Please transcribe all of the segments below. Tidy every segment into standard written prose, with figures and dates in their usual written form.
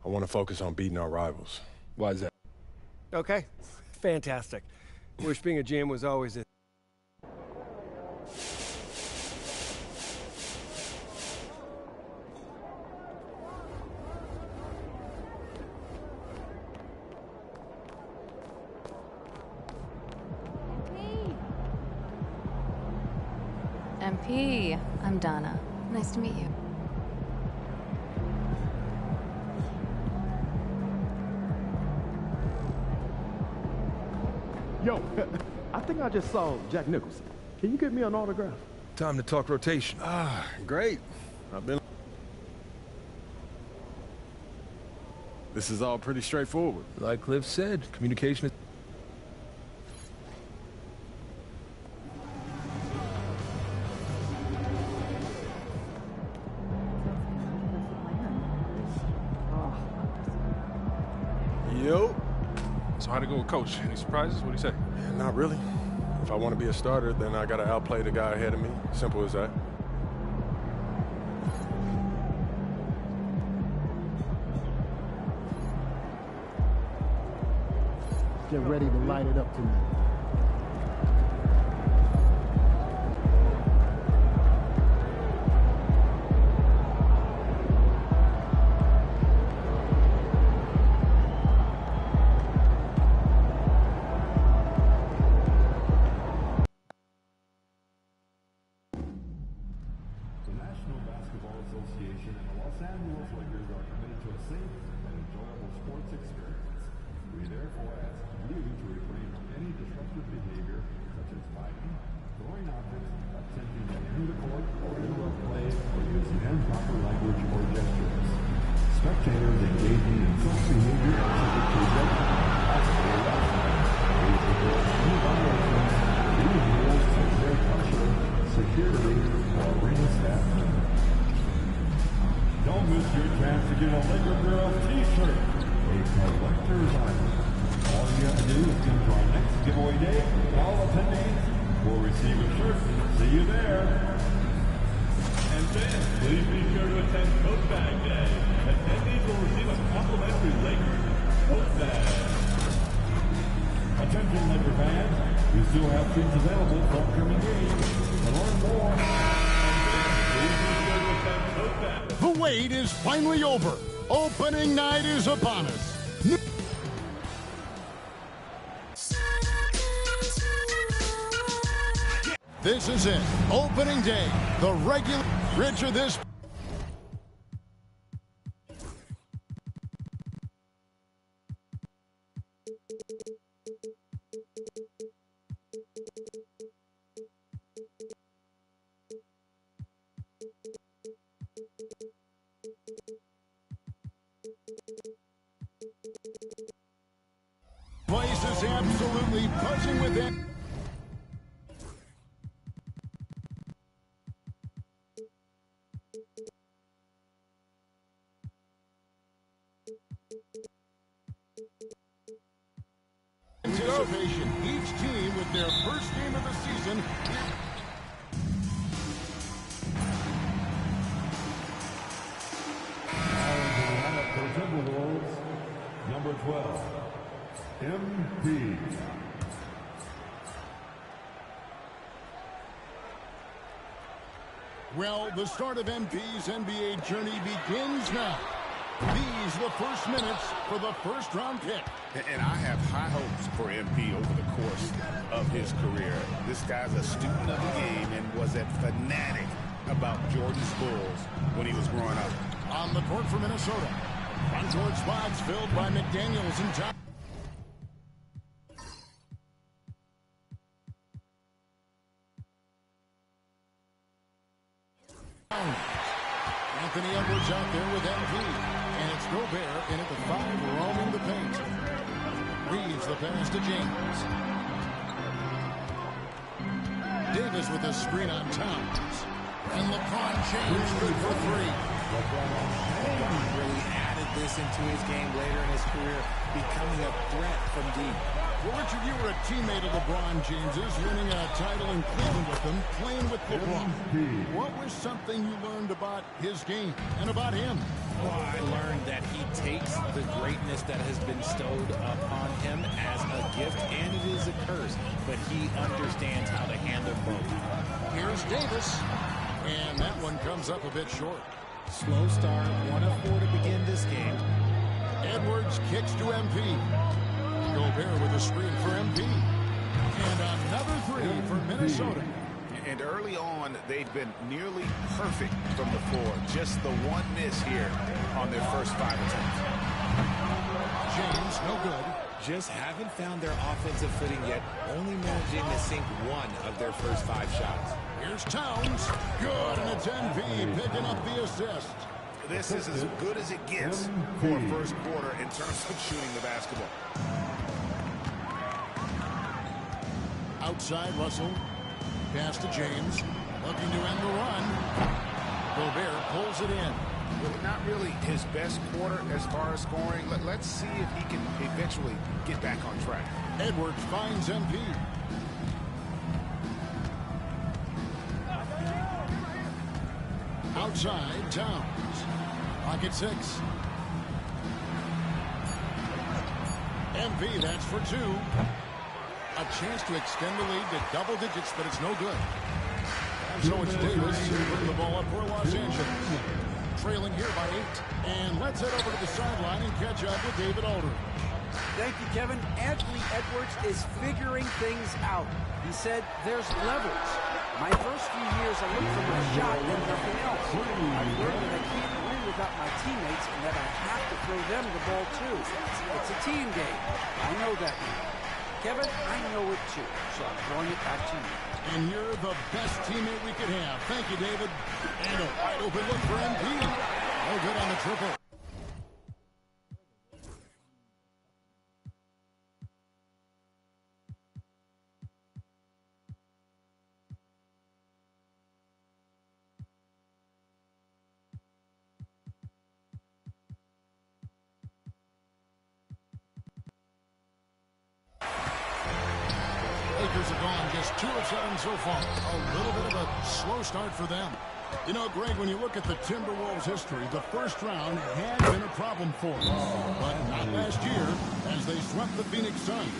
I want to focus on beating our rivals. Why is that? Okay, fantastic. Wish being a GM was always it. MP, I'm Donna. Nice to meet you. Yo, I think I just saw Jack Nicholson. Can you get me an autograph? Time to talk rotation. Great. This is all pretty straightforward. Like Cliff said, communication is... Yo. So how'd it go with Coach? Any surprises? What'd he say? Not really. If I want to be a starter, then I got to outplay the guy ahead of me. Simple as that. Get ready to light it up tonight. Don't miss your chance to get a Laker Girl t-shirt, a collector's item. All you got to do is come to our next giveaway day. All attendees will receive a shirt. See you there. And then, please be sure to attend Coat Bag Day. Attendees will receive a complimentary Laker Coat Bag. Attention Laker fans, we still have seats available for upcoming games. To learn more, the wait is finally over. Opening night is upon us. This is it. Opening day. The regular bridge of this. Place is absolutely buzzing with it. Anticipation. Each team with their first game of the season. For the Timberwolves, number 12, MP. Well, the start of MP's NBA journey begins now. These the first minutes for the first-round pick. And I have high hopes for MP over the course of his career. This guy's a student of the game and was a fanatic about Jordan's Bulls when he was growing up. On the court for Minnesota. Front court spots filled by McDaniels and Thompson. Anthony Edwards out there with MP. And it's Gobert in at the 5, roaming the paint. Reeves the pass to James. Davis with a screen on Towns. And LeBron James good for 3. LeBron really added this into his game later in his career, becoming a threat from deep. Well, Richard, you were a teammate of LeBron James's, winning a title in Cleveland with him, playing with LeBron. What was something you learned about his game and about him? Well, I learned that he takes the greatness that has been bestowed upon him as a gift, and it is a curse, but he understands how to handle both. Here's Davis, and that one comes up a bit short. Slow start, 1 of 4 to begin this game. Edwards kicks to MP. Gobert with a screen for MP. And another three for Minnesota. And early on, they've been nearly perfect from the floor. Just the one miss here on their first 5 attempts. James, no good. Just haven't found their offensive footing yet, only managing to sink 1 of their first 5 shots. Here's Towns. Good, and it's MP picking up the assist. This is as good as it gets for a first quarter in terms of shooting the basketball. Outside, Russell. Pass to James. Looking to end the run. Gobert pulls it in. Not really his best quarter as far as scoring. Let's see if he can eventually get back on track. Edwards finds MP. Outside, Towns. Pocket 6. MP, that's for 2. A chance to extend the lead to double digits, but it's no good. And so it's Davis putting the ball up for Los Angeles. Trailing here by 8. And let's head over to the sideline and catch up with David Aldridge. Thank you, Kevin. Anthony Edwards is figuring things out. He said there's levels. My first few years, I looked for my shot and nothing else. I've learned that I can't win without my teammates and that I have to throw them the ball, too. It's a team game. I know that now. Kevin, I know it, too. So I'm throwing it back to you. And you're the best teammate we could have. Thank you, David. And a wide open look for MP. No good on the triple. Lakers have gone just 2 of 7 so far. A little bit of a slow start for them. You know, Greg, when you look at the Timberwolves' history, the first round had been a problem for them. But not last year, as they swept the Phoenix Suns.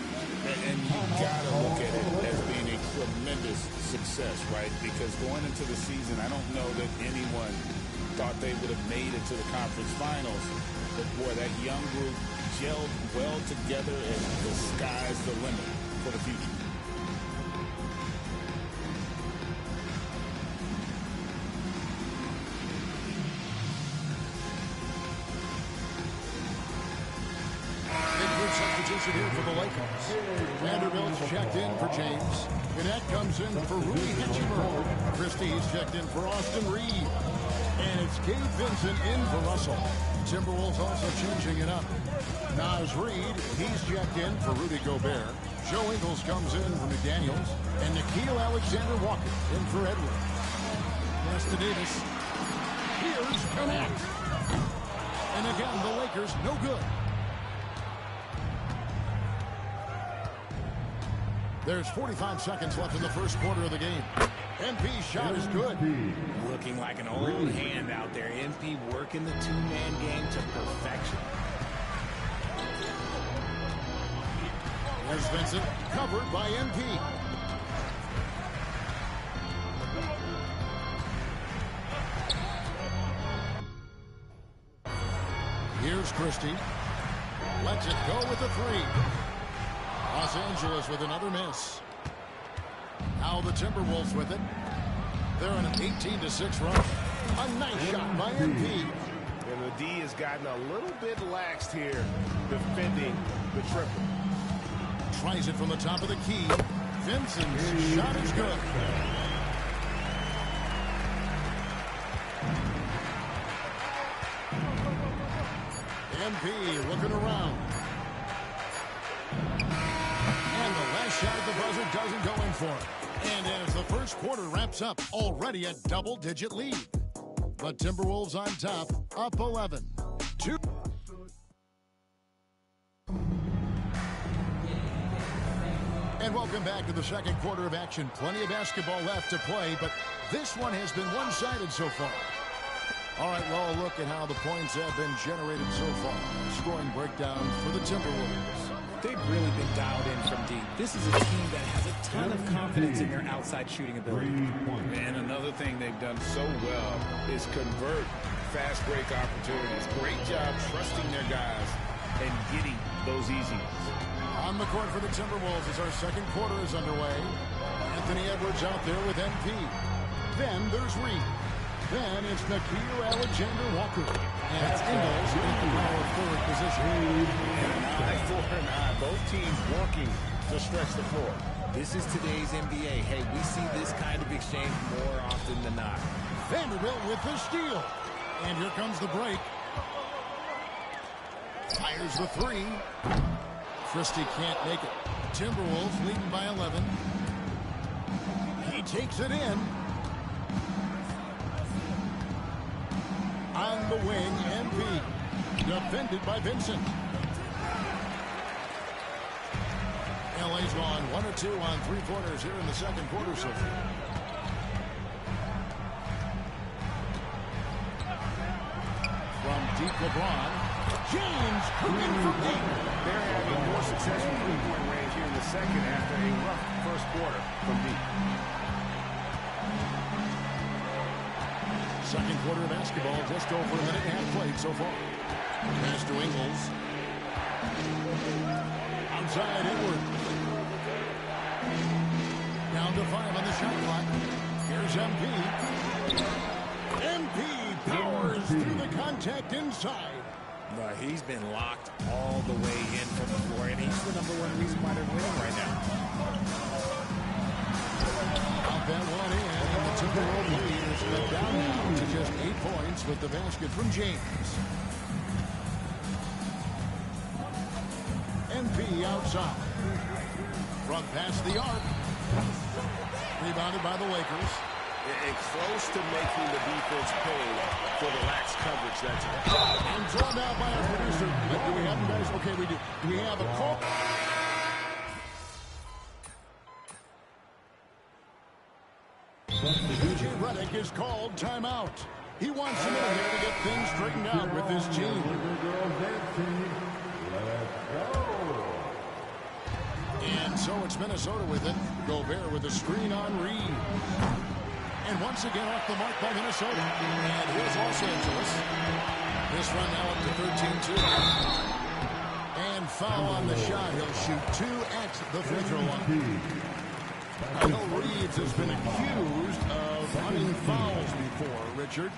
And you got to look at it as being a tremendous success, right? Because going into the season, I don't know that anyone thought they would have made it to the conference finals. But, boy, that young group gelled well together, and the sky's the limit for the future. Substitution here for the Lakers. Vanderbilt's checked in for James. Gannett comes in for Rudy Hachimura. Christie's checked in for Austin Reed. And it's Gabe Vincent in for Russell. Timberwolves also changing it up. Naz Reid, he's checked in for Rudy Gobert. Joe Ingles comes in for McDaniels. And Nickeil Alexander-Walker in for Edwards. Pass to Davis. Here's Gannett. And again, the Lakers no good. There's 45 seconds left in the first quarter of the game. MP's shot is good. Looking like an old hand out there. MP working the two-man game to perfection. Here's Vincent, covered by MP. Here's Christie. Lets it go with the 3. Los Angeles with another miss. Now the Timberwolves with it. They're on an 18-6 run. A nice shot by MP. And the D has gotten a little bit laxed here defending the triple. Tries it from the top of the key. Vincent's shot is good. MP looking around. And the last shot at the buzzer doesn't go in for it. And as the first quarter wraps up, already a double-digit lead. The Timberwolves on top, up 11. 2. Welcome back to the second quarter of action. Plenty of basketball left to play, but this one has been one-sided so far. All right, well, look at how the points have been generated so far. Scoring breakdown for the Timberwolves. They've really been dialed in from deep. This is a team that has a ton of confidence in their outside shooting ability. And another thing they've done so well is convert fast break opportunities. Great job trusting their guys and getting those easy ones. On the court for the Timberwolves as our second quarter is underway. Anthony Edwards out there with MP. Then there's Reed. Then it's Nickeil Alexander-Walker. And it's Ingles in the power forward position. And 4-9, both teams working to stretch the floor. This is today's NBA. Hey, we see this kind of exchange more often than not. Vanderbilt with the steal. And here comes the break. Fires the three. Christie can't make it. Timberwolves leading by 11. He takes it in. On the wing, MP. Defended by Vincent. LA's gone 1 or 2 on three-pointers here in the second quarter so far. From deep LeBron. James cooking from deep. They're having more success from three-point range here in the second after a rough first quarter from deep. Second quarter of basketball, just over a minute and a half played so far. Pass to Ingles. Outside Edwards. Down to 5 on the shot clock. Here's MP. MP powers through the contact inside. He's been locked all the way in from the floor, and he's the #1 reason why they're winning right now. Out that one in, and the Timberwolves lead is cut down now to just 8 points with the basket from James. MP outside. Front past the arc. Rebounded by the Lakers. It's close to making the defense pay for the lax coverage that's and drawn out by our producer. Do we have them, guys? Okay, we do. Do we have a call? DJ Redick is called timeout. He wants him in here to get things straightened out with his team. And so it's Minnesota with it. Gobert with a screen on Reed. And once again off the mark by Minnesota. And here's Los Angeles. This run now up to 13-2. And foul on the shot. He'll shoot 2 at the free throw line. I know Reeves has been accused of running fouls before. Richard,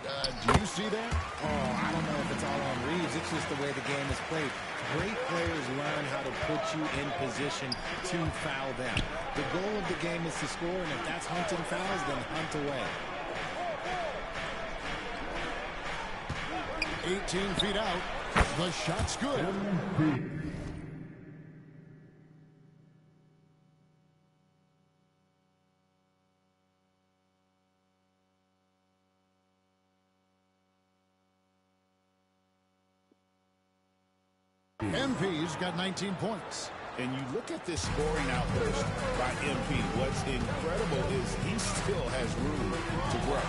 do you see that? Oh, I don't know if it's all on Reeves. It's just the way the game is played. Great players learn how to put you in position to foul them. The goal of the game is to score, and if that's hunting fouls, then hunt away. 18 feet out. The shot's good. MP's got 19 points. And you look at this scoring outburst by MP. What's incredible is he still has room to grow.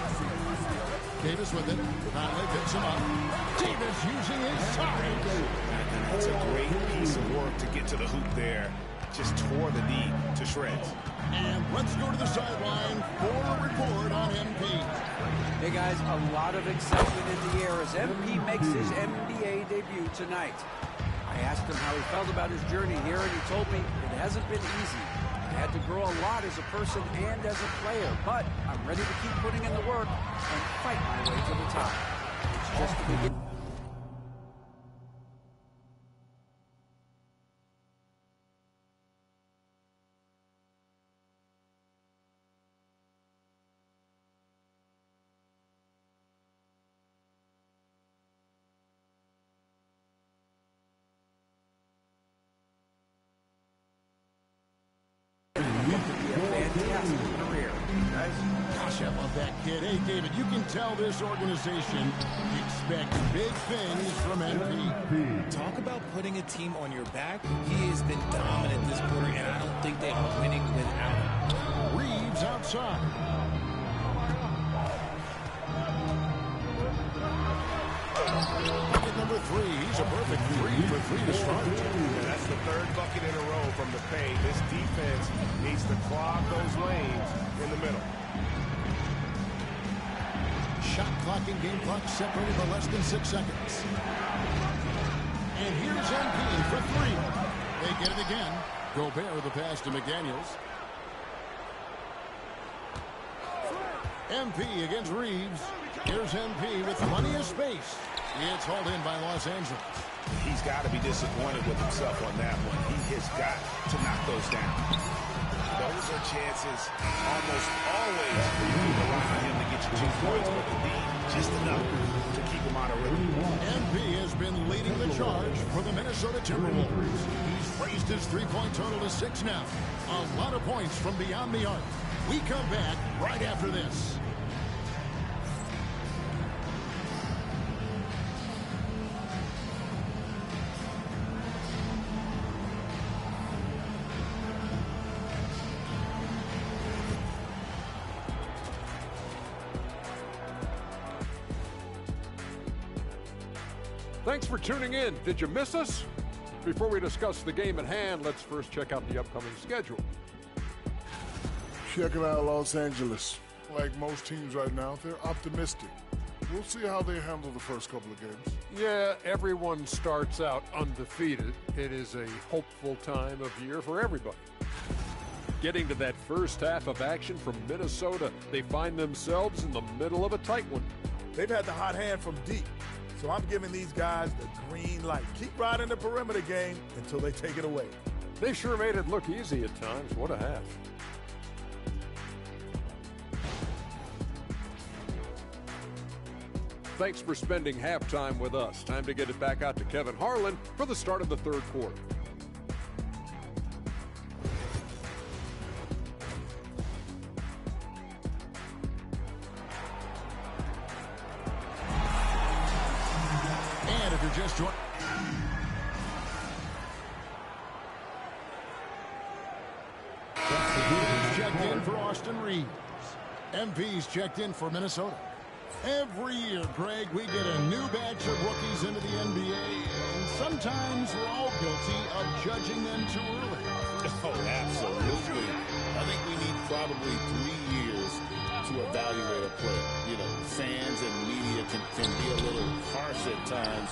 Davis with it. Conley picks him up. Davis using his size. That's a great piece of work to get to the hoop there. Just tore the knee to shreds. And let's go to the sideline for a report on MP. Hey guys, a lot of excitement in the air as MP makes his NBA debut tonight. I asked him how he felt about his journey here, and he told me it hasn't been easy. I had to grow a lot as a person and as a player, but I'm ready to keep putting in the work and fight my way to the top. It's just the beginning. I love that kid. Hey, David, you can tell this organization expects big things from MP. Talk about putting a team on your back. He has been dominant this quarter, and I don't think they are winning without him. Reeves outside. Bucket number 3. He's a perfect 3 for 3 to start. And that's the third bucket in a row from the paint. This defense needs to clog those lanes in the middle. Shot clock and game clock separated by less than 6 seconds. And here's MP for 3. They get it again. Gobert the pass to McDaniels. MP against Reeves. Here's MP with plenty of space. It's hauled in by Los Angeles. He's got to be disappointed with himself on that one. He has got to knock those down. Those are chances almost always you can rely on him to get you 2 points, but the need just enough to keep him out of rhythm. MP has been leading the charge for the Minnesota Timberwolves. He's raised his 3-point total to 6 now. A lot of points from beyond the arc. We come back right after this. Thanks for tuning in. Did you miss us? Before we discuss the game at hand, let's first check out the upcoming schedule. Checking out Los Angeles. Like most teams right now, they're optimistic. We'll see how they handle the first couple of games. Yeah, everyone starts out undefeated. It is a hopeful time of year for everybody. Getting to that first half of action from Minnesota, they find themselves in the middle of a tight one. They've had the hot hand from deep. So I'm giving these guys the green light. Keep riding the perimeter game until they take it away. They sure made it look easy at times. What a half. Thanks for spending halftime with us. Time to get it back out to Kevin Harlan for the start of the third quarter. Just joined. Checked in for Austin Reeves. MP's checked in for Minnesota. Every year, Greg, we get a new batch of rookies into the NBA, and sometimes we're all guilty of judging them too early. Oh, absolutely. I think we need probably 3 years to evaluate a player. You know, fans and media can be a little harsh at times,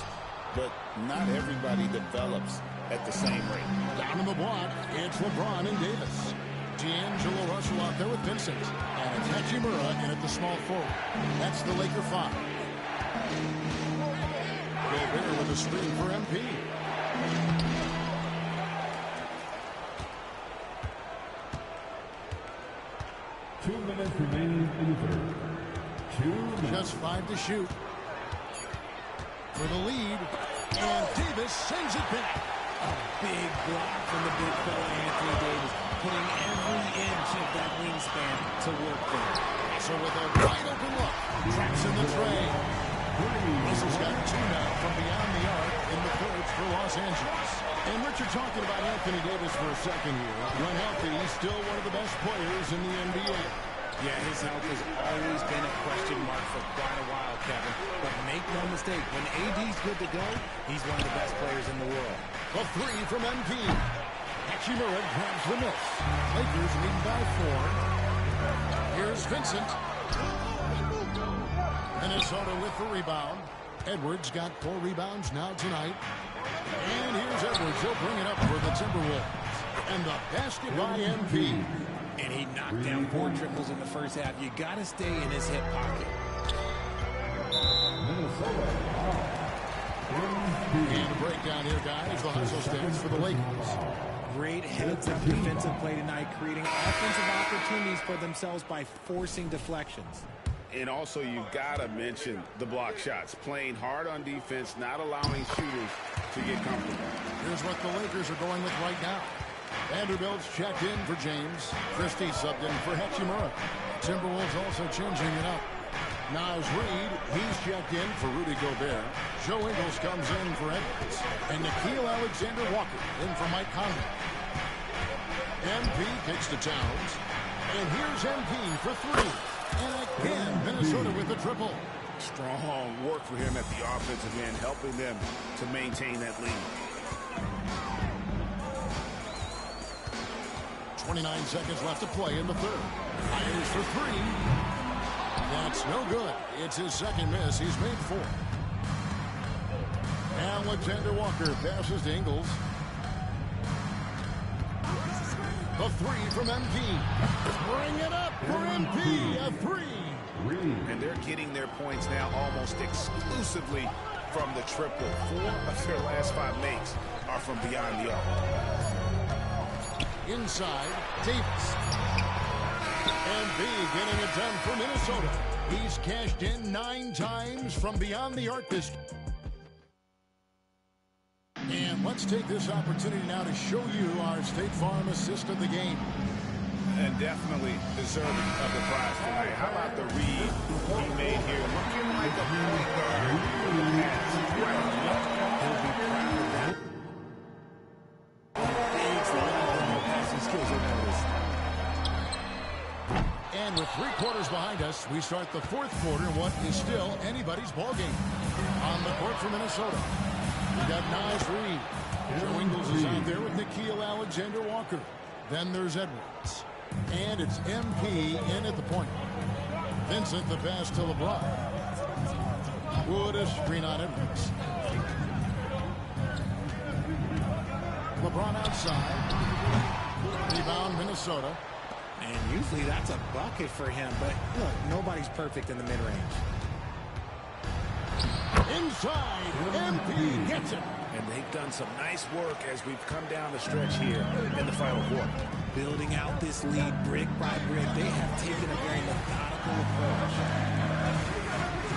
but not everybody develops at the same rate. Down in the block, it's LeBron and Davis. D'Angelo Russell out there with Vincent. And it's Hachimura in at the small forward. That's the Laker 5. Gobert with a screen for MP. Two minutes remaining in the third. 2 minutes. Just 5 to shoot. For the lead. And Davis sends it back. A big block from the big fella Anthony Davis, putting every inch of that wingspan to work there. So with a wide open look, traps in the tray. Russell's got 2 now from beyond the arc in the thirds for Los Angeles. And Richard, talking about Anthony Davis for a second here. When healthy, he's still one of the best players in the NBA. Yeah, his health has always been a question mark for quite a while, Kevin. But make no mistake, when AD's good to go, he's one of the best players in the world. A 3 from MP. Hachimura grabs the miss. Lakers lead by 4. Here's Vincent. Minnesota with the rebound. Edwards got 4 rebounds now tonight. And here's Edwards. He'll bring it up for the Timberwolves. And the basket by MP. And he knocked down 4 triples in the first half. You got to stay in his hip pocket. And a breakdown here, guys. The hustle stands for the Lakers. Great heads-up defensive play tonight, creating offensive opportunities for themselves by forcing deflections. And also, you've got to mention the block shots. Playing hard on defense, not allowing shooters to get comfortable. Here's what the Lakers are going with right now. Vanderbilt's checked in for James. Christie subbed in for Hachimura. Timberwolves also changing it up. Naz Reid, he's checked in for Rudy Gobert. Joe Ingles comes in for Edwards. And Nickeil Alexander-Walker in for Mike Conley. MP kicks to Towns. And here's MP for three. And again, Minnesota with the triple. Strong work for him at the offensive end, helping them to maintain that lead. 29 seconds left to play in the third. Fires for three. That's no good. It's his second miss. He's made four. Alexander Walker passes to Ingles. The three from MP. Bring it up for MP. A three. And they're getting their points now almost exclusively from the triple. 4 of their last 5 makes are from beyond the arc. Inside, Davis. MP getting it done for Minnesota. He's cashed in 9 times from beyond the arc this. And let's take this opportunity now to show you our State Farm assist of the game. And definitely deserving of the prize tonight. How about the read he made here? Looking like a point guard with the pass. He'll be proud of that. And with 3 quarters behind us, we start the fourth quarter in what is still anybody's ball game. On the court for Minnesota, we got Naz Reid. Joe Ingles is out there with Nickeil Alexander-Walker. Then there's Edwards. And it's MP in at the point. Vincent the pass to LeBron. Wood a screen on Edwards. LeBron outside. Rebound Minnesota. And usually that's a bucket for him, but look, nobody's perfect in the mid-range. Inside, MP gets it. And they've done some nice work as we've come down the stretch here in the final quarter. Building out this lead brick by brick, they have taken a very methodical approach.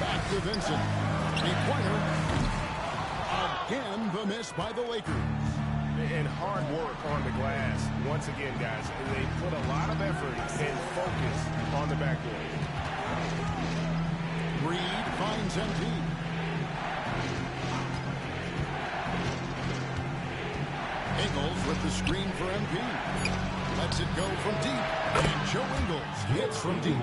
Back to Vincent. A-pointer. Again, the miss by the Lakers. And hard work on the glass. Once again, guys, they put a lot of effort and focus on the backboard. Reid finds MP. Ingles with the screen for MP. Lets it go from deep. And Joe Ingles hits from deep.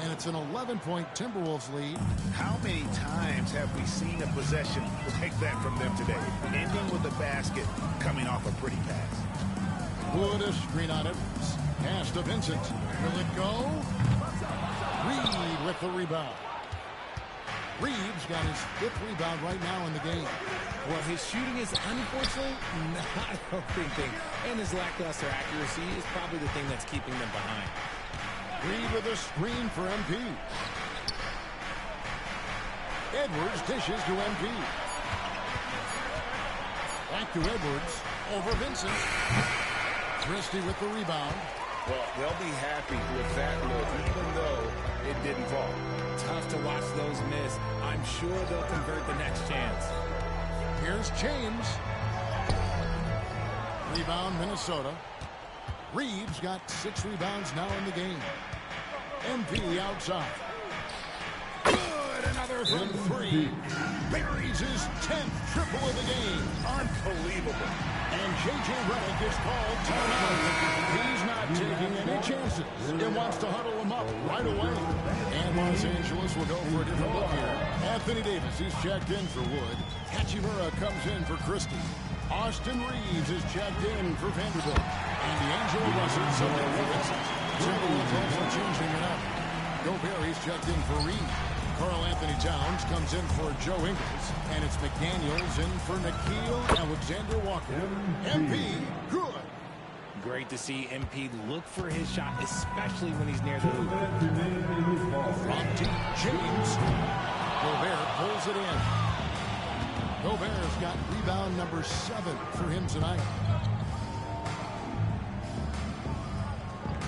And it's an 11-point Timberwolves lead. How many times have we seen a possession like that from them today? Ending with a basket, coming off a pretty pass. Wood a screen on it. Pass to Vincent. Will it go? Reid with the rebound. Reid's got his 5th rebound right now in the game. Well, his shooting is unfortunately not helping things. And his lackluster accuracy is probably the thing that's keeping them behind. Reid with a screen for MP. Edwards dishes to MP. Back to Edwards. Over Vincent. Christie with the rebound. Well, they'll be happy with that look, even though it didn't fall. Tough to watch those miss. I'm sure they'll convert the next chance. Here's James. Rebound, Minnesota. Reid's got 6 rebounds now in the game. MP outside. Good, another from 3. Buries his 10th triple of the game. Unbelievable. And J.J. Redick is called timeout. He's not taking any chances. He wants to huddle him up right away. And Los Angeles will go for a different look here. Anthony Davis is checked in for Wood. Hachimura comes in for Christie. Austin Reeves is checked in for Vanderbilt. And D'Angelo Russell so Timberwolves also changing it up. Gobert is checked in for Reid. Karl Anthony Towns comes in for Joe Ingles. And it's McDaniels in for Nickeil Alexander-Walker. MP, good. Great to see MP look for his shot, especially when he's near the hoop. From deep, James. Gobert pulls it in. Gobert's got rebound number 7 for him tonight.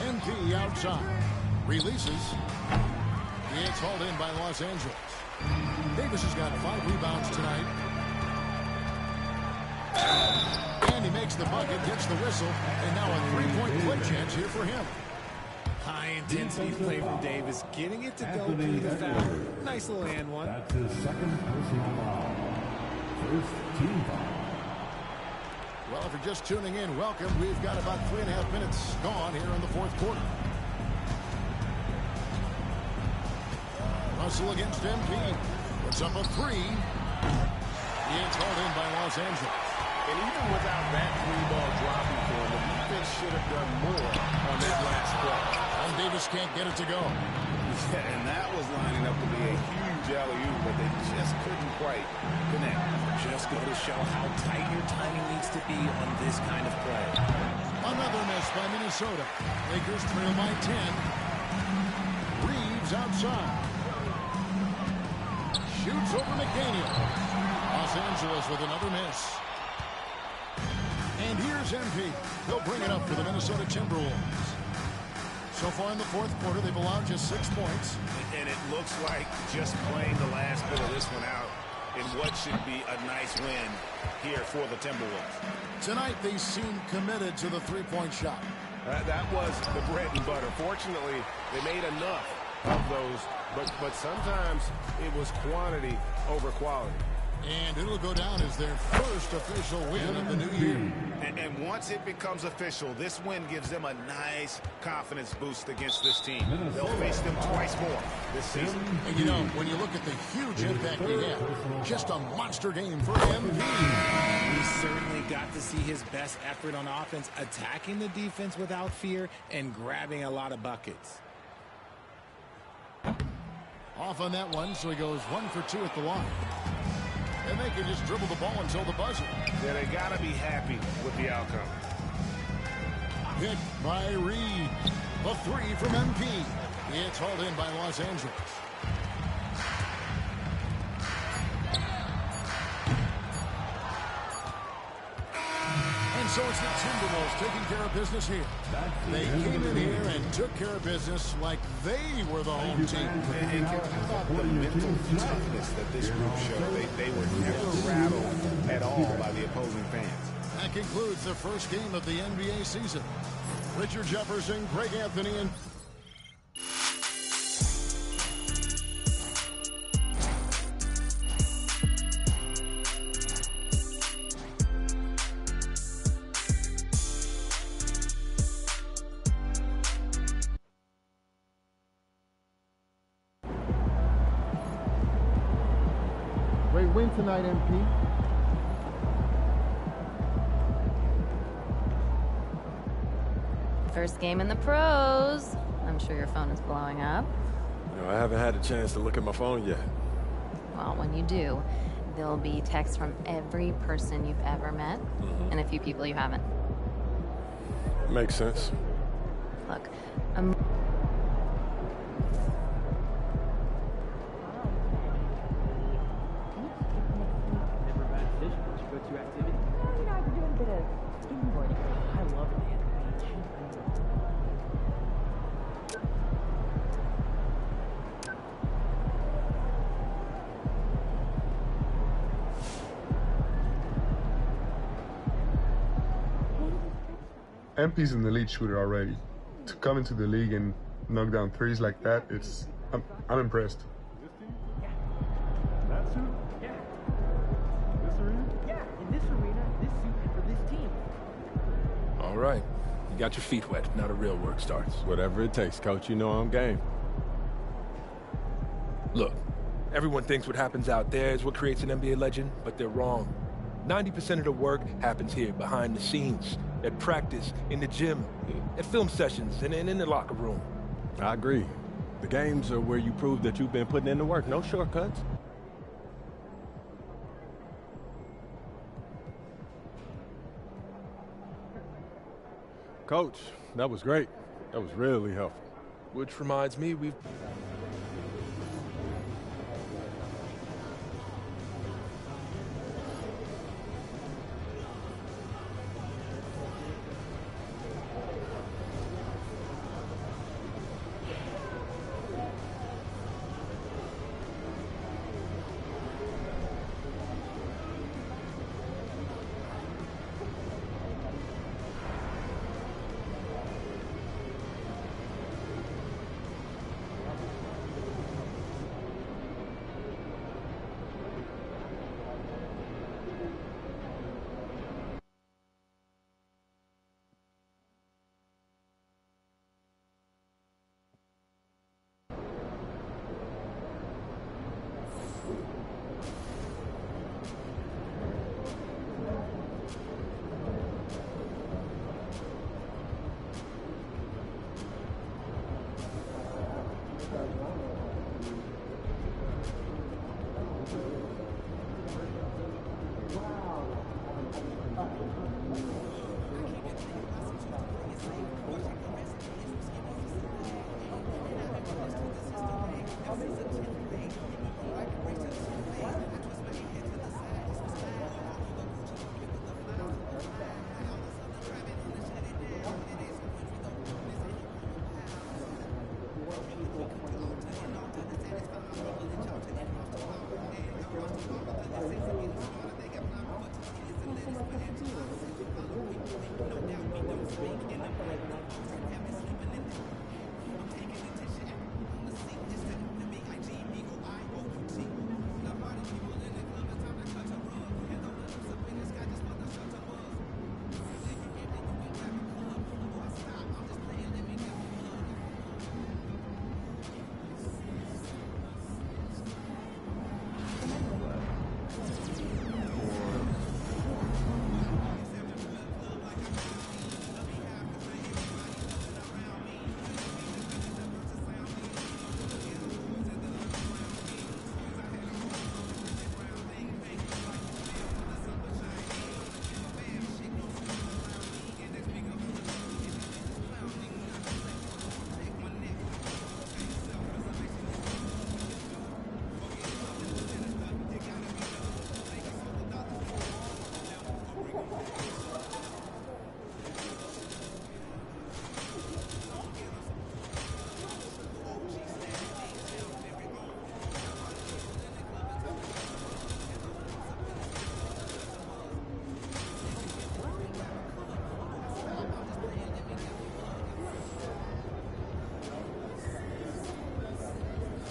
MP outside. Releases. He gets hauled in by Los Angeles. Davis has got 5 rebounds tonight. And he makes the bucket, gets the whistle, and now a 3-point play chance here for him. High-intensity play from Davis, getting it to go through the foul. Nice little and one. That's his second personal foul. First team foul. Well, if you're just tuning in, welcome. We've got about 3.5 minutes gone here in the fourth quarter. Russell against MP. Puts up a three. It's hauled in by Los Angeles. And even without that three-ball dropping for him, the defense should have done more on that last play. And Davis can't get it to go. Yeah, and that was lining up to be a huge alley-oop, but they just couldn't quite connect. Just go to show how tight your timing needs to be on this kind of play. Another miss by Minnesota. Lakers trail by 10. Reeves outside. Shoots over McDaniel. Los Angeles with another miss. And here's MP. He'll bring it up for the Minnesota Timberwolves. So far in the fourth quarter, they've allowed just 6 points. And it looks like just playing the last bit of this one out in what should be a nice win here for the Timberwolves. Tonight, they seem committed to the three-point shot. That was the bread and butter. Fortunately, they made enough of those, but sometimes it was quantity over quality. And it'll go down as their first official win of the new year. And once it becomes official, this win gives them a nice confidence boost against this team. They'll face them twice more this season. And you know, when you look at the huge impact he had, just a monster game for MP. He certainly got to see his best effort on offense, attacking the defense without fear and grabbing a lot of buckets. Off on that one, so he goes 1 for 2 at the line. And they can just dribble the ball until the buzzer. Yeah, they got to be happy with the outcome. Hit by Reed. The three from MP. It's hauled in by Los Angeles. And so it's the Timberwolves taking care of business here. They came in here and took care of business like they were the home team. And how about the mental toughness that this group showed? They were never rattled at all by the opposing fans. That concludes the first game of the NBA season. Richard Jefferson, Greg Anthony, and Great win tonight, MP. First game in the pros. I'm sure your phone is blowing up. You know, I haven't had a chance to look at my phone yet. Well, when you do, there'll be texts from every person you've ever met and a few people you haven't. Makes sense. Look, MP's an elite shooter already. To come into the league and knock down threes like that, I'm impressed. That suit? Yeah. This arena? Yeah, in this arena, this suit for this team. All right. You got your feet wet. Now the real work starts. Whatever it takes, Coach. You know I'm game. Look, everyone thinks what happens out there is what creates an NBA legend, but they're wrong. 90% of the work happens here, behind the scenes, at practice, in the gym, at film sessions, and in the locker room. I agree. The games are where you prove that you've been putting in the work. No shortcuts. Coach, that was great. That was really helpful. Which reminds me, we've...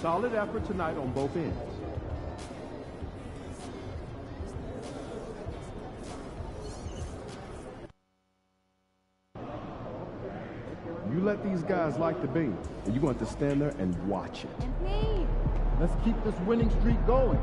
Solid effort tonight on both ends. You let these guys like the beam, and you're going to have to stand there and watch it. MP! Let's keep this winning streak going.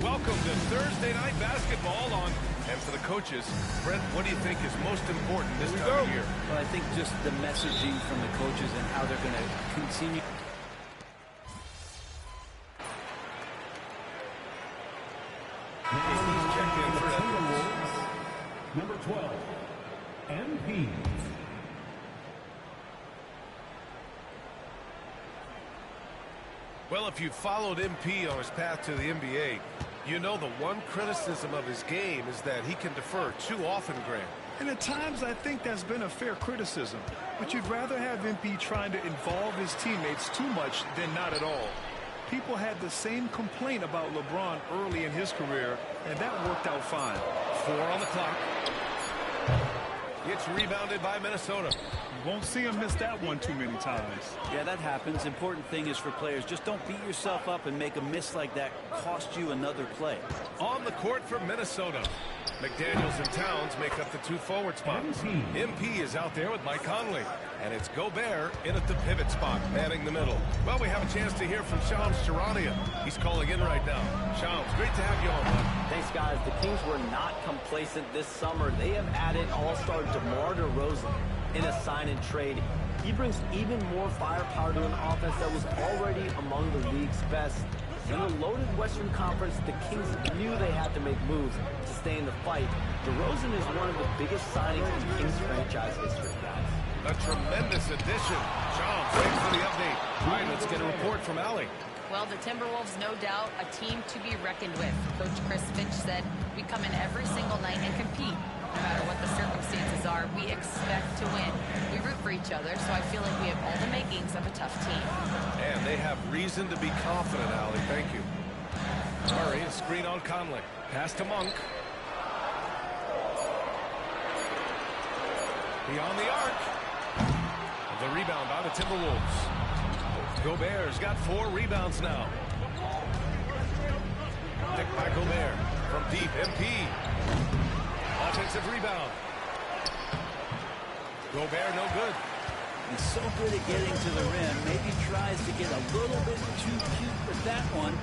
Welcome to Thursday Night Basketball on, and for the coaches, Brent, what do you think is most important this time of year? Well, I think just the messaging from the coaches and how they're going to continue. Number 12, MP. Well, if you followed MP on his path to the NBA, you know the one criticism of his game is that he can defer too often, Grant. And at times, I think that's been a fair criticism. But you'd rather have MP trying to involve his teammates too much than not at all. People had the same complaint about LeBron early in his career, and that worked out fine. 4 on the clock. It's rebounded by Minnesota. You won't see him miss that one too many times. Yeah, that happens. Important thing is for players, just don't beat yourself up and make a miss like that cost you another play. On the court for Minnesota, McDaniels and Towns make up the 2 forward spots. MP is out there with Mike Conley. And it's Gobert in at the pivot spot, manning the middle. Well, we have a chance to hear from Shams Charania. He's calling in right now. Shams, great to have you on, bud. Thanks, guys. The Kings were not complacent this summer. They have added all-star DeMar DeRozan in a sign-and-trade. He brings even more firepower to an offense that was already among the league's best. In a loaded Western Conference, the Kings knew they had to make moves to stay in the fight. DeRozan is one of the biggest signings in Kings franchise history, guys. A tremendous addition. Shams, thanks for the update. All right, let's get a report from Allie. Well, the Timberwolves, no doubt, a team to be reckoned with. Coach Chris Finch said, we come in every single night and compete. No matter what the circumstances are, we expect to win. We root for each other, so I feel like we have all the makings of a tough team. And they have reason to be confident, Allie. Thank you. Murray, a screen on Conley. Pass to Monk. Beyond the arc. The rebound by the Timberwolves. Gobert's got 4 rebounds now. Picked by Gobert from deep. MP. Offensive rebound. Gobert no good. He's so good at getting to the rim. Maybe tries to get a little bit too cute with that one.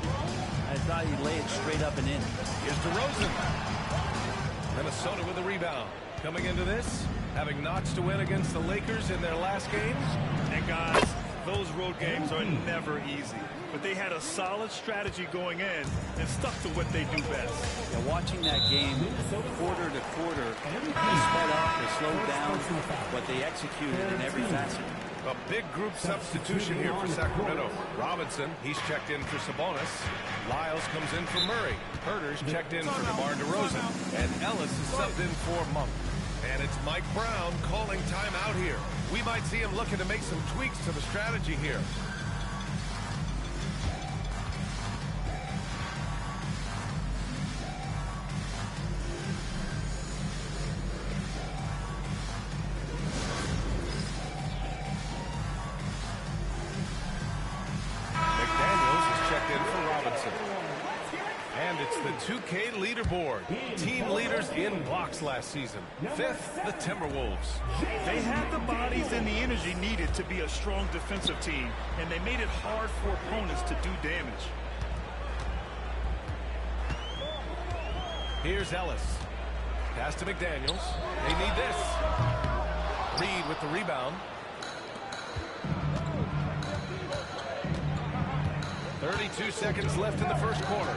I thought he'd lay it straight up and in. Here's DeRozan. Minnesota with the rebound. Coming into this, having notched to win against the Lakers in their last games. And guys, those road games are never easy. But they had a solid strategy going in and stuck to what they do best. Yeah, watching that game quarter to quarter, they sped up, they slowed down, but they executed in every facet. A big group substitution here for Sacramento. Robinson, he's checked in for Sabonis. Lyles comes in for Murray. Herter's checked in for DeMar DeRozan. And Ellis is subbed in for Monk. And it's Mike Brown calling timeout here. We might see him looking to make some tweaks to the strategy here. The 2K leaderboard. Team leaders in blocks last season. 5th, the Timberwolves. They had the bodies and the energy needed to be a strong defensive team, and they made it hard for opponents to do damage. Here's Ellis. Pass to McDaniels. They need this. Reed with the rebound. 32 seconds left in the first quarter.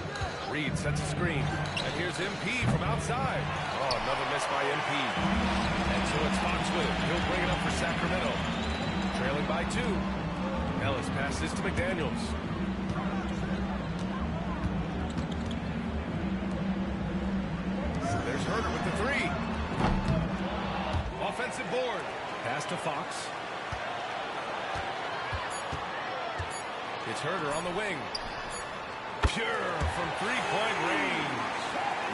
Reed sets a screen. And here's MP from outside. Oh, another miss by MP. And so it's Foxwood. He'll bring it up for Sacramento. Trailing by 2. Ellis passes to McDaniels. There's Herter with the 3. Offensive board. Pass to Fox. It's Herter on the wing. Pure from three-point range.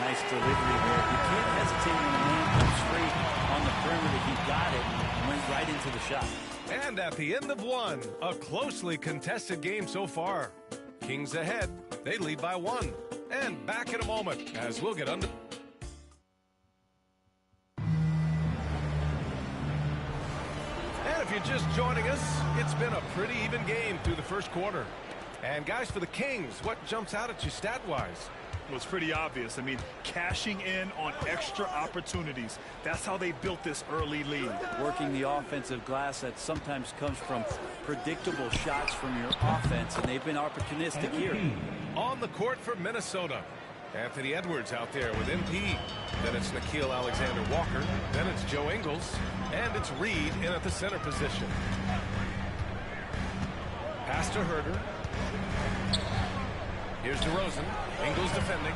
Nice delivery there. You can't hesitate when the man comes straight on the perimeter. He got it and went right into the shot. And at the end of 1, a closely contested game so far. Kings ahead. They lead by 1. And back in a moment as we'll get under. And if you're just joining us, it's been a pretty even game through the first quarter. And guys, for the Kings, what jumps out at you stat-wise? Well, it's pretty obvious. I mean, cashing in on extra opportunities. That's how they built this early lead. Working the offensive glass that sometimes comes from predictable shots from your offense, and they've been opportunistic here. On the court for Minnesota, Anthony Edwards out there with MP. Then it's Nickeil Alexander-Walker. Then it's Joe Ingles. And it's Reed in at the center position. Pass to Herter. Here's DeRozan. Ingles defending.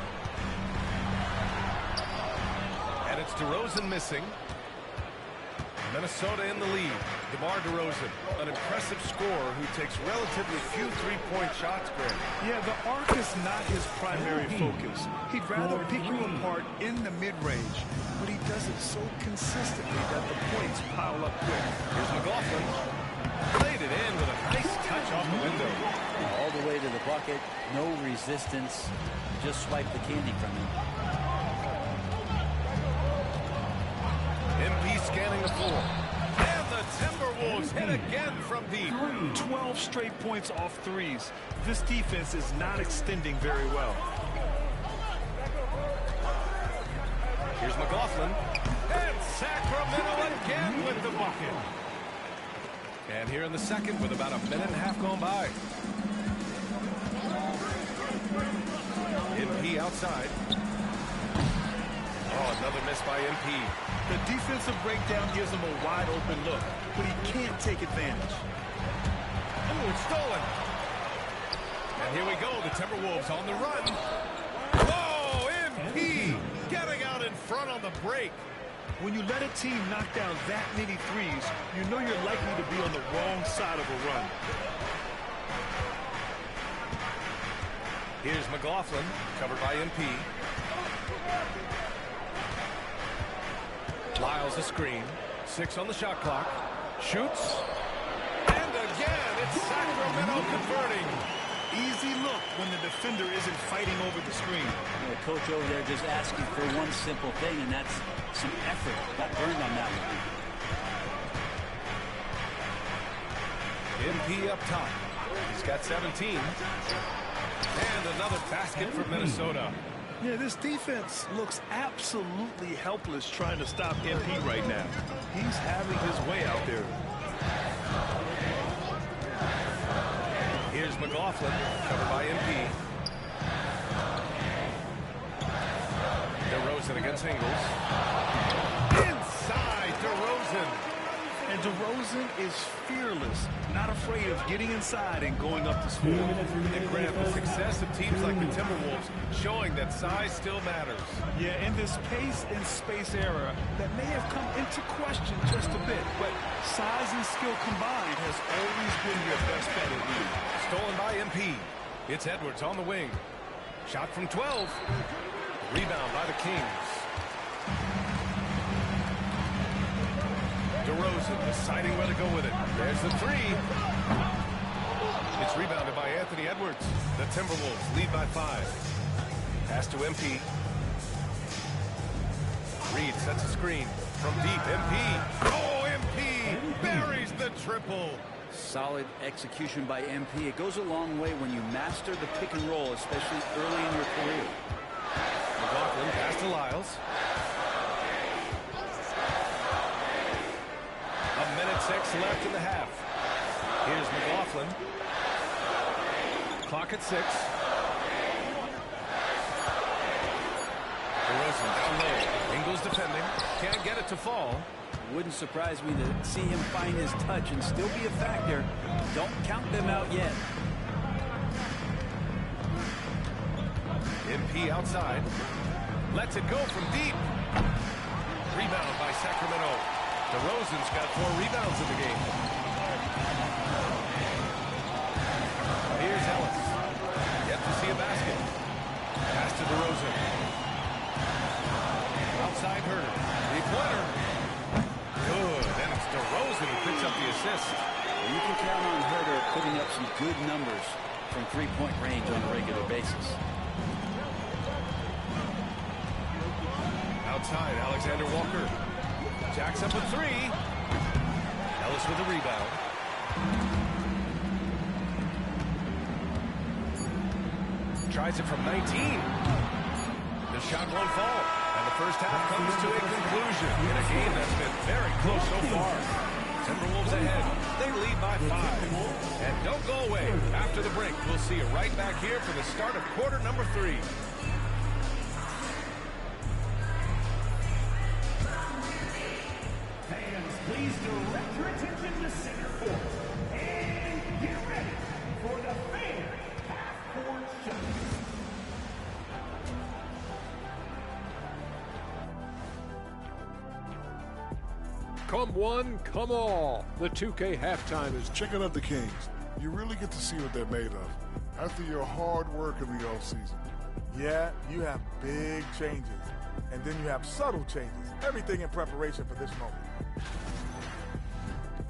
And it's DeRozan missing. Minnesota in the lead. DeMar DeRozan, an impressive scorer who takes relatively few three-point shots, Greg. Yeah, the arc is not his primary focus. He'd rather pick you apart in the mid-range, but he does it so consistently that the points pile up quick. Here's McLaughlin. Played it in with a nice touch off the window. All the way to the bucket, no resistance, just swipe the candy from him. MP scanning the floor. And the Timberwolves hit again from deep. 12 straight points off threes. This defense is not extending very well. Here's McLaughlin. And Sacramento again with the bucket. And here in the second with about a minute and a half gone by. MP outside. Oh, another miss by MP. The defensive breakdown gives him a wide open look, but he can't take advantage. Oh, it's stolen. And And here we go, the Timberwolves on the run. Whoa, MP getting out in front on the break. When you let a team knock down that many threes, you know you're likely to be on the wrong side of a run. Here's McLaughlin, covered by MP. Lyles a screen. 6 on the shot clock. Shoots. And again, it's Sacramento converting. Easy look when the defender isn't fighting over the screen. Yeah, coach over there just asking for one simple thing, and that's some effort. Got burned on that one. MP up top. He's got 17. And another basket for Minnesota. Yeah, this defense looks absolutely helpless trying to stop MP right now. He's having his way out there. Here's McLaughlin, covered by MP. DeRozan against Ingles. Inside DeRozan. And DeRozan is fearless, not afraid of getting inside and going up to score. And Graham, the success of teams like the Timberwolves showing that size still matters. Yeah, in this pace and space era, that may have come into question just a bit, but size and skill combined has always been your best bet at lead. Stolen by MP. It's Edwards on the wing. Shot from 12. Rebound by the Kings. DeRozan deciding where to go with it. There's the three. It's rebounded by Anthony Edwards. The Timberwolves lead by 5. Pass to MP. Reed sets a screen from deep. MP. Oh, MP buries the triple. Solid execution by MP. It goes a long way when you master the pick and roll, especially early in your career. McLaughlin pass to Lyles. A minute 6 left in the half. Here's McLaughlin. Clock at 6. DeRozan down low. Ingles defending. Can't get it to fall. Wouldn't surprise me to see him find his touch and still be a factor. Don't count them out yet. MP outside. Lets it go from deep. Rebound by Sacramento. DeRozan's got 4 rebounds in the game. Here's Ellis. Yet to see a basket. Pass to DeRozan. Outside Herter. 3-pointer. Good. And it's DeRozan who picks up the assist. Well, you can count on Herter putting up some good numbers from 3-point range on a regular basis. Outside, Alexander Walker. Jacks up a 3. Ellis with a rebound. Tries it from 19. The shot won't fall. And the first half comes to a conclusion in a game that's been very close so far. Timberwolves ahead. They lead by 5. And don't go away. After the break, we'll see you right back here for the start of quarter number 3. Please direct your attention to center court and get ready for the favorite half-court shot. Come one, come all. The 2K halftime is... Checking out the Kings. You really get to see what they're made of after your hard work in the offseason. Yeah, you have big changes, and then you have subtle changes. Everything in preparation for this moment.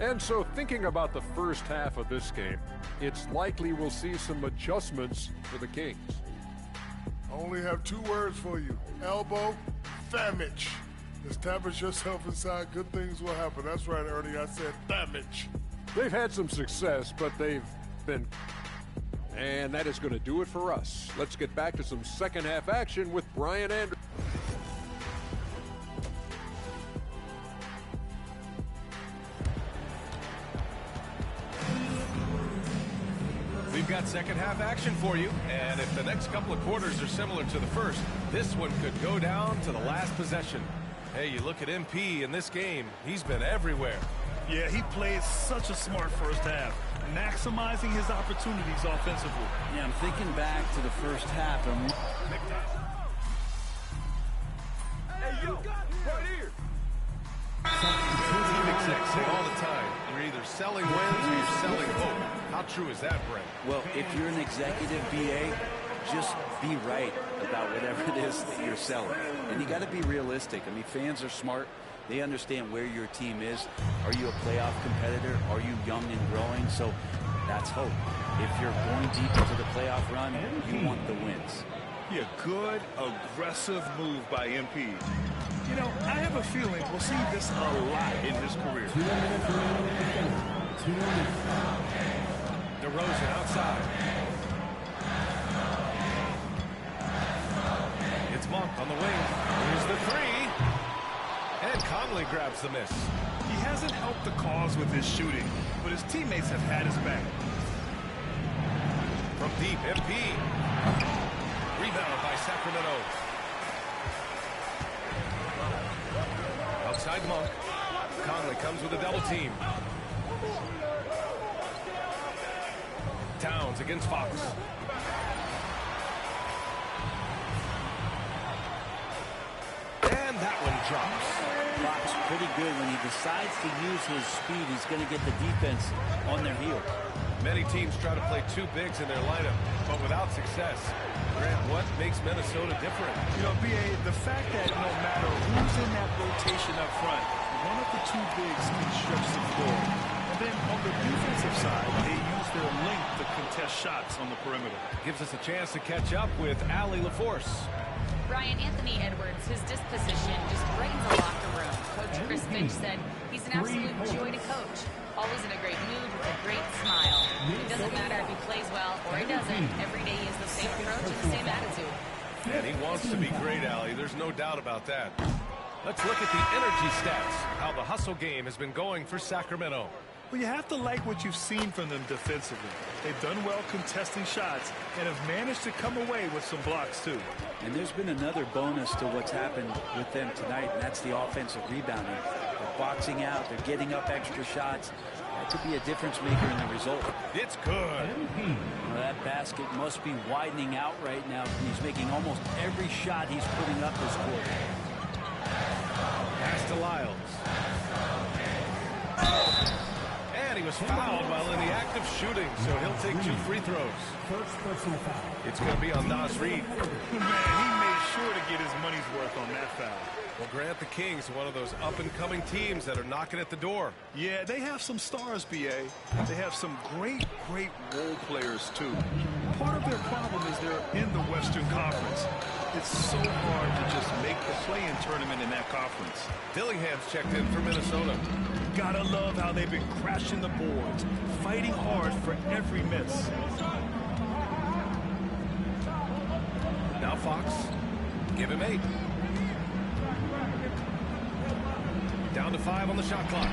And so thinking about the first half of this game, it's likely we'll see some adjustments for the Kings. I only have 2 words for you. Elbow, damage. Establish yourself inside, good things will happen. That's right, Ernie, I said damage. They've had some success, but they've been... And that is going to do it for us. Let's get back to some second half action with Brian Anderson. We've got second half action for you, and if the next couple of quarters are similar to the first, this one could go down to the last possession. Hey, you look at MP in this game, he's been everywhere. Yeah, he played such a smart first half, maximizing his opportunities offensively. Yeah, I'm thinking back to the first half. Hey, you, right here. Team execs say all the time, you're either selling wins or you're selling hope. How true is that, Brent? Well, if you're an executive BA, just be right about whatever it is that you're selling. And you got to be realistic. I mean, fans are smart. They understand where your team is. Are you a playoff competitor? Are you young and growing? So that's hope. If you're going deep into the playoff run, you want the wins. Yeah, good, aggressive move by MP. You know, I have a feeling we'll see this a lot in his career. DeRozan outside. It's Monk on the wing. Here's the three. And Conley grabs the miss. He hasn't helped the cause with his shooting, but his teammates have had his back. From deep, MP. Rebound by Sacramento. Outside Monk. Conley comes with a double team. Towns against Fox. And that one drops. Fox pretty good. When he decides to use his speed, he's going to get the defense on their heel. Many teams try to play two bigs in their lineup, but without success. Grant, what makes Minnesota different? You know, BA, the fact that no matter who's in that rotation up front, one of the two bigs can stretch the floor. And then on the defensive side, they use their length to contest shots on the perimeter. Gives us a chance to catch up with Allie LaForce. Ryan, Anthony Edwards, his disposition just brightens the locker room. Coach Chris Finch said he's an absolute joy to coach. Always in a great mood with a great smile. It doesn't matter if he plays well or he doesn't. Every day he has the same approach and the same attitude. And he wants to be great, Allie. There's no doubt about that. Let's look at the energy stats, how the hustle game has been going for Sacramento. Well, you have to like what you've seen from them defensively. They've done well contesting shots and have managed to come away with some blocks, too. And there's been another bonus to what's happened with them tonight, and that's the offensive rebounding. They're boxing out. They're getting up extra shots. That could be a difference maker in the result. It's good. Well, that basket must be widening out right now. He's making almost every shot he's putting up this quarter. Pass to Lyles. And he was fouled while in the act of shooting, so he'll take 2 free throws. First personal foul. It's going to be on Naz Reid. Man, he made sure to get his money's worth on that foul. Well, Grant, the Kings are one of those up-and-coming teams that are knocking at the door. Yeah, they have some stars, BA. They have some great role players, too. Part of their problem is they're in the Western Conference. It's so hard to just make the play-in tournament in that conference. Dillingham's checked in for Minnesota. Gotta love how they've been crashing the boards, fighting hard for every miss. Now Fox, give him 8. Down to 5 on the shot clock.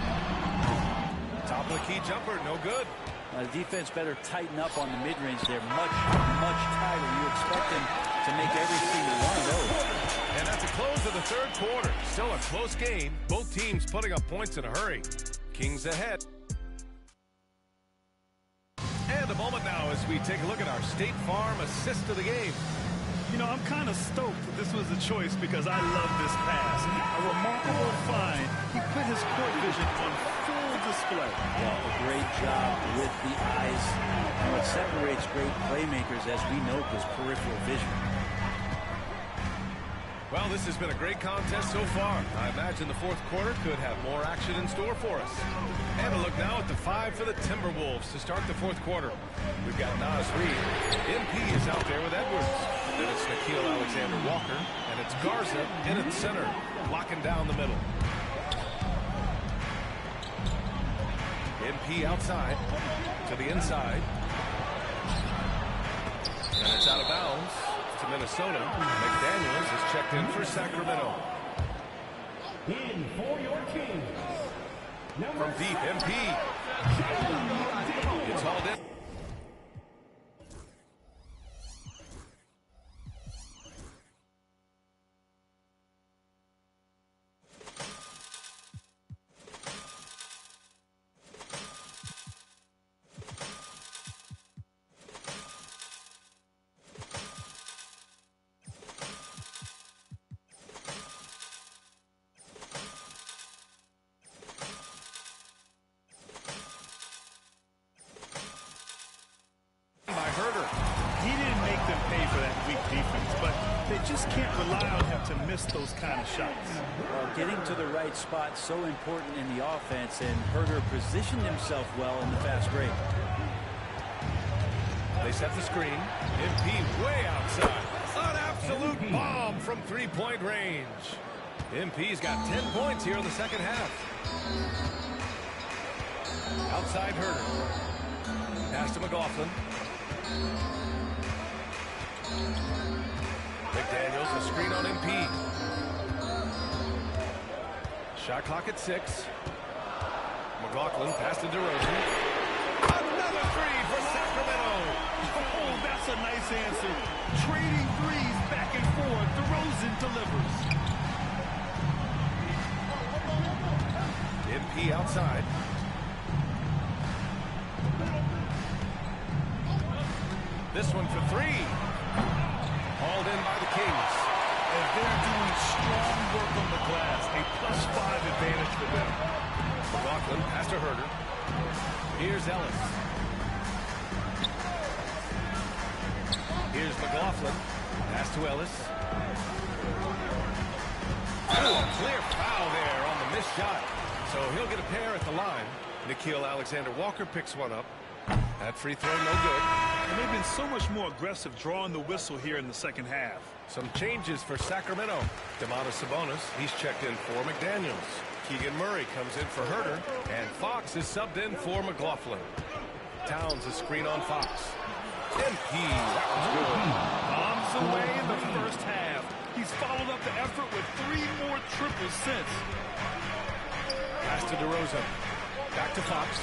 Top of the key jumper, no good. The defense better tighten up on the mid-range. They're much tighter. You expect them to make every single one of those. And that's a close of the third quarter. Still a close game. Both teams putting up points in a hurry. Kings ahead. And a moment now as we take a look at our State Farm assist of the game. You know, I'm kind of stoked that this was a choice because I love this pass. A remarkable find. He put his court vision on full display. Well, a great job with the eyes. And what separates great playmakers, as we note, is peripheral vision. Well, this has been a great contest so far. I imagine the fourth quarter could have more action in store for us. And a look now at the 5 for the Timberwolves to start the fourth quarter. We've got Naz Reid. MP is out there with Edwards. Then it's Nickeil Alexander-Walker. And it's Garza in at center, locking down the middle. MP outside to the inside. And it's out of bounds to Minnesota. McDaniels is checked in for Sacramento. In for your Kings. From deep, MP. It's hauled in. can't rely on him to miss those kind of shots. Well, getting to the right spot so important in the offense, and Herder positioned himself well in the fast break. They set the screen. MP way outside. An absolute bomb from three-point range. MP's got 10 points here in the second half. Outside Herder. Pass to McLaughlin. McDaniels, a screen on MP. Shot clock at 6. McLaughlin passed to DeRozan. Another three for Sacramento. Oh, that's a nice answer. Trading threes back and forth. DeRozan delivers. MP outside. This one for 3. Hauled in by the Kings. And they're doing strong work on the glass. A +5 advantage for them. McLaughlin pass to Herder. Here's Ellis. Here's McLaughlin. Pass to Ellis. Oh, a clear foul there on the missed shot. So he'll get a pair at the line. Nickeil Alexander-Walker picks one up. That free throw no good. And they've been so much more aggressive drawing the whistle here in the second half. Some changes for Sacramento. Domantas Sabonis, he's checked in for McDaniels. Keegan Murray comes in for Herder. And Fox is subbed in for McLaughlin. Towns a screen on Fox. MP, that was good. Bombs away in the first half. He's followed up the effort with 3 more triples since. Pass to DeRozan. Back to Fox.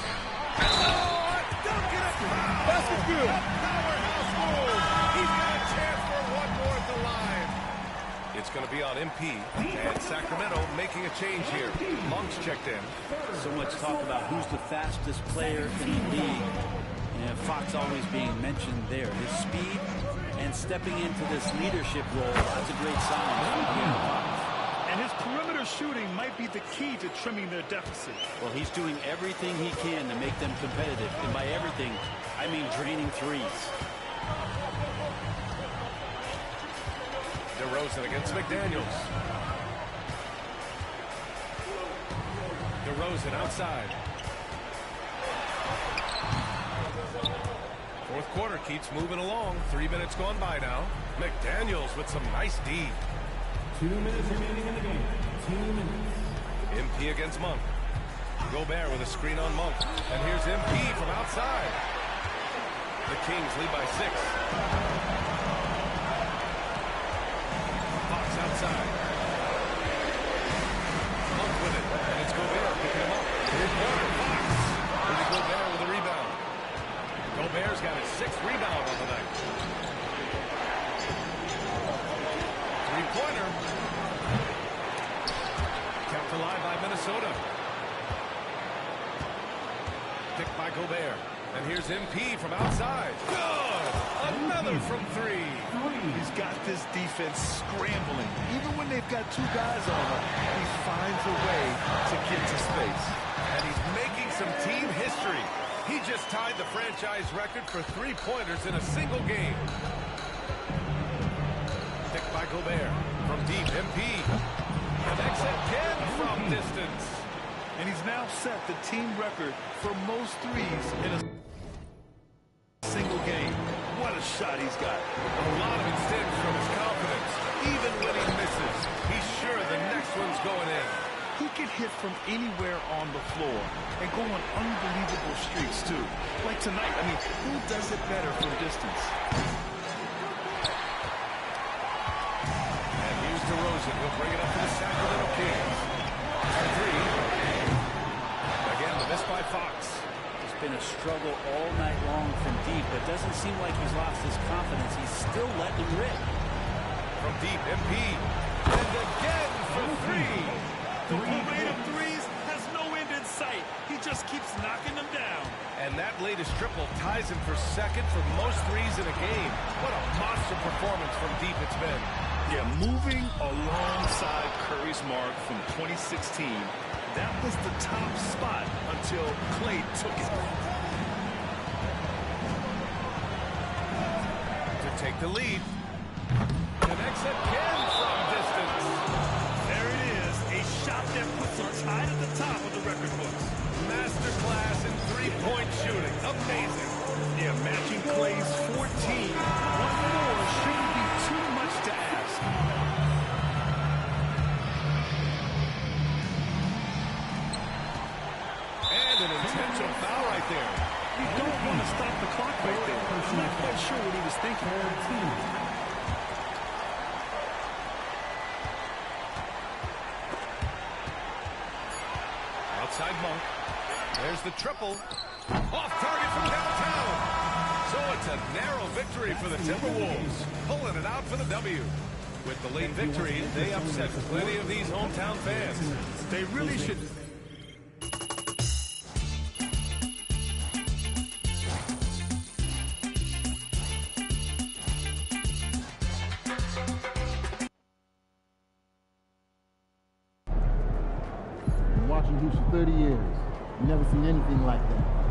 That's good. A powerhouse move. He's got a chance for one more at the line. It's going to be on MP. And Sacramento making a change here. Monk's checked in. So much talk about who's the fastest player in the league. And Fox always being mentioned there. His speed and stepping into this leadership role, that's a great sign. And his perimeter shooting might be the key to trimming their deficit. Well, he's doing everything he can to make them competitive. And by everything, I mean draining threes. DeRozan against McDaniels. DeRozan outside. Fourth quarter keeps moving along. 3 minutes gone by now. McDaniels with some nice D. 2 minutes remaining in the game. 2 minutes. MP against Monk. Gobert with a screen on Monk. And here's MP from outside. The Kings lead by 6. Fox outside. Monk with it. And it's Gobert picking him up. Here's Fox. Here's Gobert with a rebound. Gobert's got his 6th rebound on the night. Three-pointer. Kept alive by Minnesota. Picked by Gobert. And here's MP from outside. Good! Another from 3. He's got this defense scrambling. Even when they've got 2 guys on him, he finds a way to get to space. And he's making some team history. He just tied the franchise record for 3-pointers in a single game. Picked by Gobert. From deep, MP. Connects again from distance. And he's now set the team record for most threes in a single game. What a shot he's got. A lot of it stems from his confidence. Even when he misses, he's sure the next one's going in. He can hit from anywhere on the floor and go on unbelievable streaks, too. Like tonight, I mean, who does it better from distance? And here's DeRozan. He'll bring it up to the Sacramento Kings. 3. Again, the miss by Fox. It's been a struggle all night long from deep, but doesn't seem like he's lost his confidence. He's still letting him rip. From deep, MP. And again for 3. The parade of threes has no end in sight. He just keeps knocking them down. And that latest triple ties him for 2nd for most threes in a game. What a monster performance from deep it's been. Yeah, moving alongside Curry's mark from 2016. That was the top spot until Klay took it. To take the lead. Connects again amazing. Yeah, matching Clay's 14. One more shouldn't be too much to ask. And an intentional foul right there. You don't want to stop the clock right there. I'm not quite sure what he was thinking. Outside Monk. There's the triple. Off target from downtown. So it's a narrow victory for the Timberwolves, pulling it out for the W. With the late victory, they upset plenty of these hometown fans. They really should. Been watching Hoops for 30 years. Never seen anything like that.